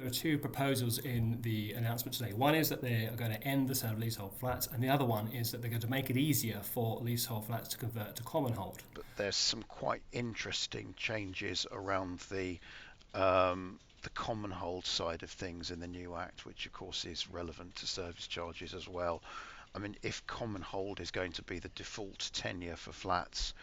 are two proposals in the announcement today. One is that they are going to end the sale of leasehold flats, and the other one is that they're going to make it easier for leasehold flats to convert to Commonhold. But there's some quite interesting changes around the common hold side of things in the new Act, which of course is relevant to service charges as well. I mean, if common hold is going to be the default tenure for flats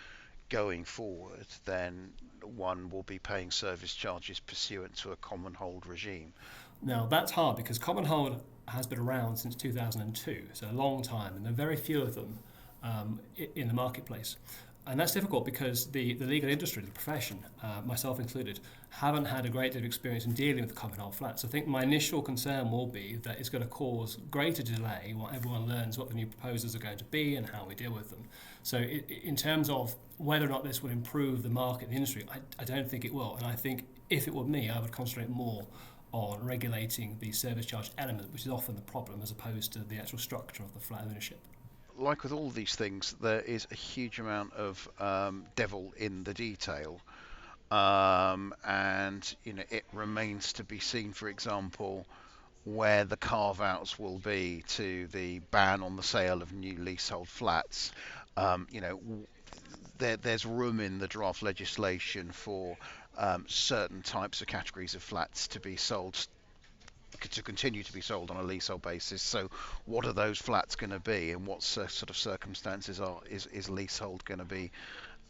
going forward, then one will be paying service charges pursuant to a common hold regime. Now, that's hard because Commonhold has been around since 2002, so a long time, and there are very few of them in the marketplace. And that's difficult because the legal industry, the profession, myself included, haven't had a great deal of experience in dealing with Commonhold flats. I think my initial concern will be that it's going to cause greater delay while everyone learns what the new proposals are going to be and how we deal with them. So in terms of whether or not this will improve the market, the industry, I don't think it will. And I think if it were me, I would concentrate more on regulating the service charge element, which is often the problem, as opposed to the actual structure of the flat ownership. Like with all these things, there is a huge amount of devil in the detail, and it remains to be seen. For example, where the carve-outs will be to the ban on the sale of new leasehold flats. You know, there's room in the draft legislation for certain types of categories of flats to be sold, to continue to be sold on a leasehold basis. So, what are those flats going to be, and what sort of circumstances is leasehold going to be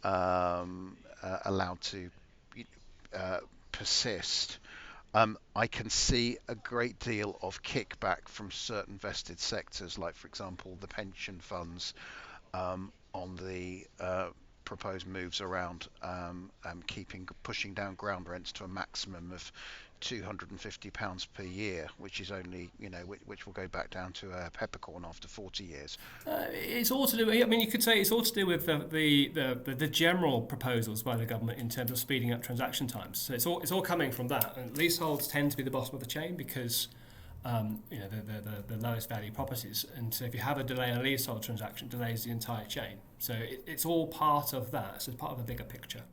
allowed to uh, persist? I can see a great deal of kickback from certain vested sectors, like, for example, the pension funds, on the proposed moves around pushing down ground rents to a maximum of £250 per year, which is only, which will go back down to a peppercorn after 40 years. It's all to do. I mean, you could say it's all to do with the general proposals by the government in terms of speeding up transaction times. So it's all coming from that. And leaseholds tend to be the bottom of the chain because the lowest value properties. And so if you have a delay in a leasehold transaction, delays the entire chain. So it's all part of that. So it's part of the bigger picture.